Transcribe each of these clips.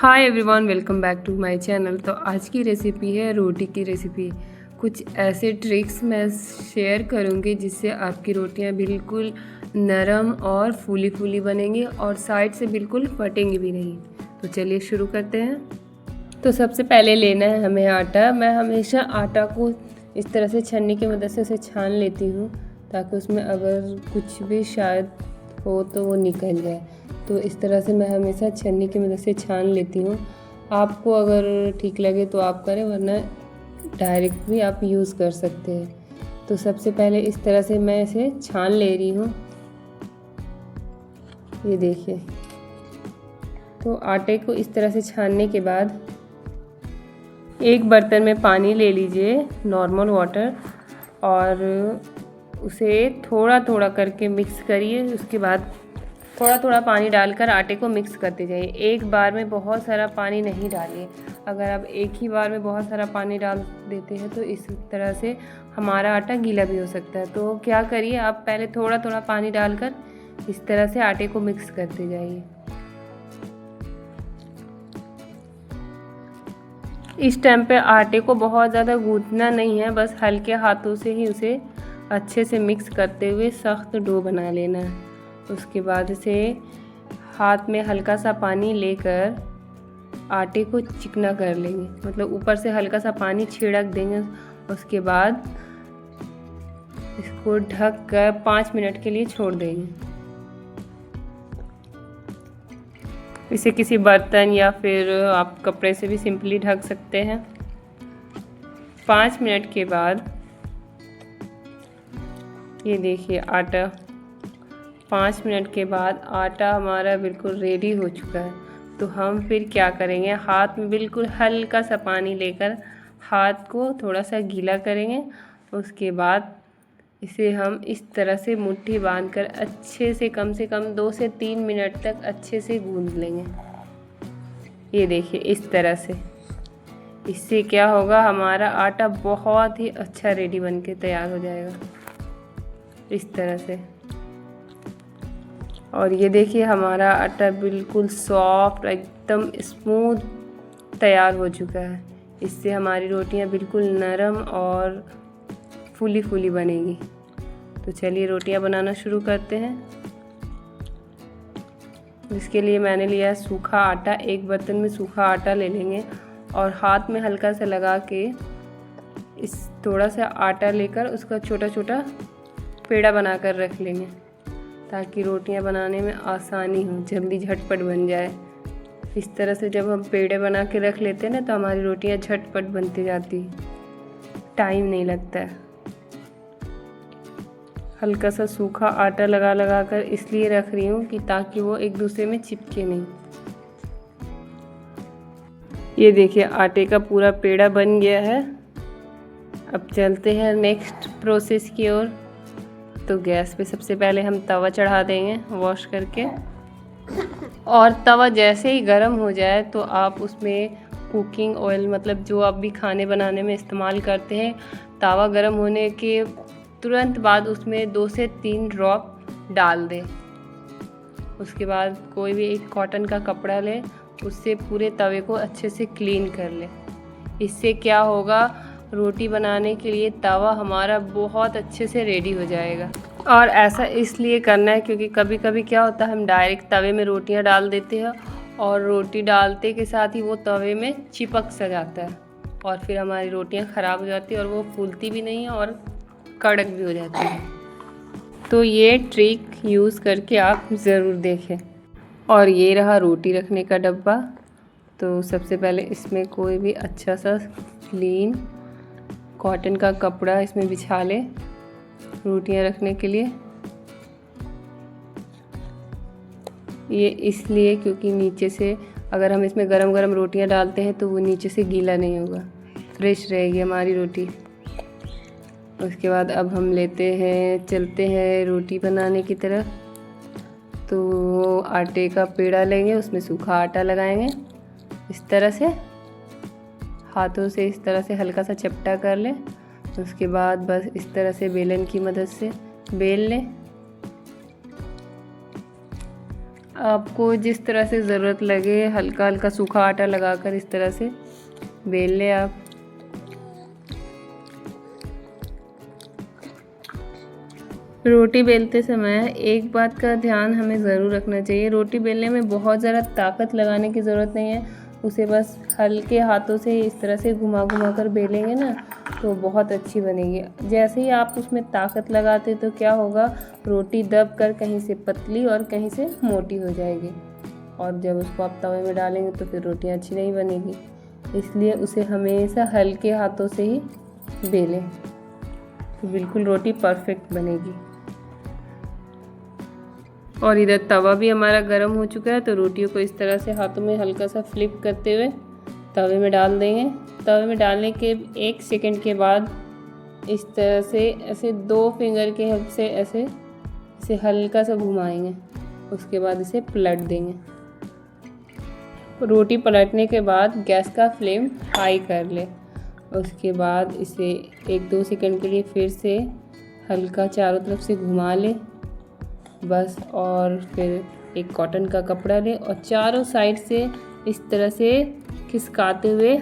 Hi everyone, welcome back to my channel. तो आज की रेसिपी है रोटी की रेसिपी। कुछ ऐसे ट्रिक्स मैं शेयर करूँगी जिससे आपकी रोटियां बिल्कुल नरम और फूली फूली बनेंगी और साइड से बिल्कुल फटेंगी भी नहीं। तो चलिए शुरू करते हैं। तो सबसे पहले लेना है हमें आटा। मैं हमेशा आटा को इस तरह से छन्नी की मदद से उसे छान लेती हूँ ताकि उसमें अगर कुछ भी शायद हो तो वो निकल जाए। तो इस तरह से मैं हमेशा छन्नी की मदद से छान लेती हूँ। आपको अगर ठीक लगे तो आप करें, वरना डायरेक्ट भी आप यूज़ कर सकते हैं। तो सबसे पहले इस तरह से मैं इसे छान ले रही हूँ। ये देखिए। तो आटे को इस तरह से छानने के बाद एक बर्तन में पानी ले लीजिए, नॉर्मल वाटर, और उसे थोड़ा थोड़ा करके मिक्स करिए। उसके बाद थोड़ा थोड़ा पानी डालकर आटे को मिक्स करते जाइए। एक बार में बहुत सारा पानी नहीं डालिए। अगर आप एक ही बार में बहुत सारा पानी डाल देते हैं तो इस तरह से हमारा आटा गीला भी हो सकता है। तो क्या करिए, आप पहले थोड़ा थोड़ा पानी डालकर इस तरह से आटे को मिक्स करते जाइए। इस टाइम पे आटे को बहुत ज़्यादा गूंथना नहीं है, बस हल्के हाथों से ही उसे अच्छे से मिक्स करते हुए सख्त डो बना लेना है। उसके बाद इसे हाथ में हल्का सा पानी लेकर आटे को चिकना कर लेंगे, मतलब ऊपर से हल्का सा पानी छिड़क देंगे। उसके बाद इसको ढक कर 5 मिनट के लिए छोड़ देंगे। इसे किसी बर्तन या फिर आप कपड़े से भी सिंपली ढक सकते हैं। 5 मिनट के बाद ये देखिए, आटा 5 मिनट के बाद आटा हमारा बिल्कुल रेडी हो चुका है। तो हम फिर क्या करेंगे, हाथ में बिल्कुल हल्का सा पानी लेकर हाथ को थोड़ा सा गीला करेंगे। उसके बाद इसे हम इस तरह से मुट्ठी बांधकर अच्छे से कम 2 से 3 मिनट तक अच्छे से गूंद लेंगे। ये देखिए, इस तरह से। इससे क्या होगा, हमारा आटा बहुत ही अच्छा रेडी बन के तैयार हो जाएगा इस तरह से। और ये देखिए, हमारा आटा बिल्कुल सॉफ्ट, एकदम स्मूथ तैयार हो चुका है। इससे हमारी रोटियां बिल्कुल नरम और फूली फूली बनेगी। तो चलिए रोटियां बनाना शुरू करते हैं। इसके लिए मैंने लिया है सूखा आटा। एक बर्तन में सूखा आटा ले लेंगे और हाथ में हल्का सा लगा के इस थोड़ा सा आटा लेकर उसका छोटा छोटा पेड़ा बनाकर रख लेंगे ताकि रोटियां बनाने में आसानी हो, जल्दी झटपट बन जाए। इस तरह से जब हम पेड़े बना के रख लेते हैं ना, तो हमारी रोटियां झटपट बनती जाती, टाइम नहीं लगता है। हल्का सा सूखा आटा लगा कर इसलिए रख रही हूँ कि ताकि वो एक दूसरे में चिपके नहीं। ये देखिए, आटे का पूरा पेड़ा बन गया है। अब चलते हैं नेक्स्ट प्रोसेस की ओर। तो गैस पे सबसे पहले हम तवा चढ़ा देंगे वॉश करके, और तवा जैसे ही गर्म हो जाए तो आप उसमें कुकिंग ऑयल, मतलब जो आप भी खाने बनाने में इस्तेमाल करते हैं, तवा गर्म होने के तुरंत बाद उसमें 2 से 3 ड्रॉप डाल दें। उसके बाद कोई भी एक कॉटन का कपड़ा लें, उससे पूरे तवे को अच्छे से क्लीन कर लें। इससे क्या होगा, रोटी बनाने के लिए तवा हमारा बहुत अच्छे से रेडी हो जाएगा। और ऐसा इसलिए करना है क्योंकि कभी कभी क्या होता है, हम डायरेक्ट तवे में रोटियां डाल देते हैं और रोटी डालते के साथ ही वो तवे में चिपक सा जाता है और फिर हमारी रोटियां ख़राब हो जाती है और वो फूलती भी नहीं है और कड़क भी हो जाती है। तो ये ट्रिक यूज़ करके आप ज़रूर देखें। और ये रहा रोटी रखने का डब्बा। तो सबसे पहले इसमें कोई भी अच्छा सा क्लीन कॉटन का कपड़ा इसमें बिछा ले रोटियां रखने के लिए। ये इसलिए क्योंकि नीचे से अगर हम इसमें गरम गरम रोटियां डालते हैं तो वो नीचे से गीला नहीं होगा, फ्रेश रहेगी हमारी रोटी। उसके बाद अब हम चलते हैं रोटी बनाने की तरफ। तो आटे का पेड़ा लेंगे, उसमें सूखा आटा लगाएंगे, इस तरह से हाथों से इस तरह से हल्का सा चपटा कर लें। उसके बाद बस इस तरह से बेलन की मदद से बेल लें। आपको जिस तरह से ज़रूरत लगे हल्का हल्का सूखा आटा लगाकर इस तरह से बेल लें आप। रोटी बेलते समय एक बात का ध्यान हमें ज़रूर रखना चाहिए, रोटी बेलने में बहुत ज़्यादा ताकत लगाने की ज़रूरत नहीं है, उसे बस हल्के हाथों से इस तरह से घुमा घुमा कर बेलेंगे ना तो बहुत अच्छी बनेगी। जैसे ही आप उसमें ताकत लगाते तो क्या होगा, रोटी दब कर कहीं से पतली और कहीं से मोटी हो जाएगी, और जब उसको आप तवे में डालेंगे तो फिर रोटियाँ अच्छी नहीं बनेगी। इसलिए उसे हमेशा हल्के हाथों से ही बेलें तो बिल्कुल रोटी परफेक्ट बनेगी। और इधर तवा भी हमारा गर्म हो चुका है, तो रोटियों को इस तरह से हाथों में हल्का सा फ्लिप करते हुए तवे में डाल देंगे। तवे में डालने के 1 सेकंड के बाद इस तरह से ऐसे 2 फिंगर के हेल्प से ऐसे इसे हल्का सा घुमाएंगे, उसके बाद इसे पलट देंगे। रोटी पलटने के बाद गैस का फ्लेम हाई कर ले, उसके बाद इसे 1-2 सेकंड के लिए फिर से हल्का चारों तरफ से घुमा ले बस। और फिर एक कॉटन का कपड़ा ले और चारों साइड से इस तरह से खिसकाते हुए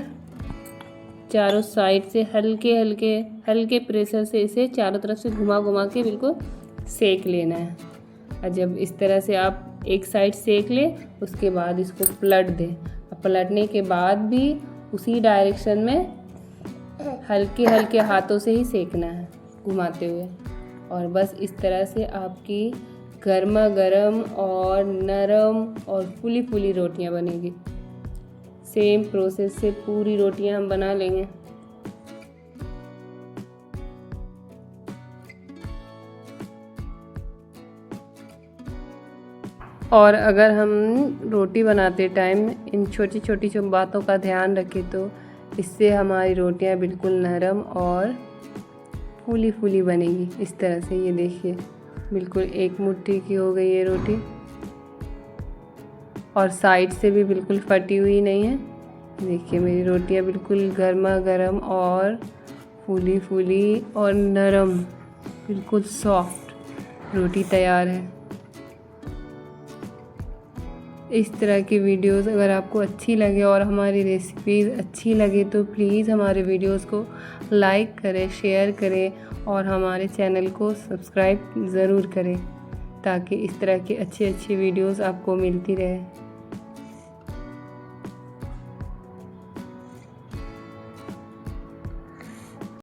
चारों साइड से हल्के प्रेशर से इसे चारों तरफ से घुमा घुमा के बिल्कुल सेक लेना है। और जब इस तरह से आप एक साइड सेक ले उसके बाद इसको पलट दें। पलटने के बाद भी उसी डायरेक्शन में हल्के हाथों से ही सेकना है घुमाते हुए। और बस इस तरह से आपकी गर्मा गर्म और नरम और फूली फूली रोटियां बनेगी। सेम प्रोसेस से पूरी रोटियां हम बना लेंगे। और अगर हम रोटी बनाते टाइम इन छोटी छोटी जो बातों का ध्यान रखें तो इससे हमारी रोटियां बिल्कुल नरम और फूली फूली बनेगी। इस तरह से ये देखिए बिल्कुल एक मुट्ठी की हो गई है रोटी, और साइड से भी बिल्कुल फटी हुई नहीं है। देखिए मेरी रोटियां बिल्कुल गर्मा गर्म और फूली फूली और नरम, बिल्कुल सॉफ्ट रोटी तैयार है। इस तरह की वीडियोस अगर आपको अच्छी लगे और हमारी रेसिपीज़ अच्छी लगे तो प्लीज़ हमारे वीडियोस को लाइक करें, शेयर करें और हमारे चैनल को सब्सक्राइब ज़रूर करें ताकि इस तरह की अच्छी वीडियोस आपको मिलती रहे।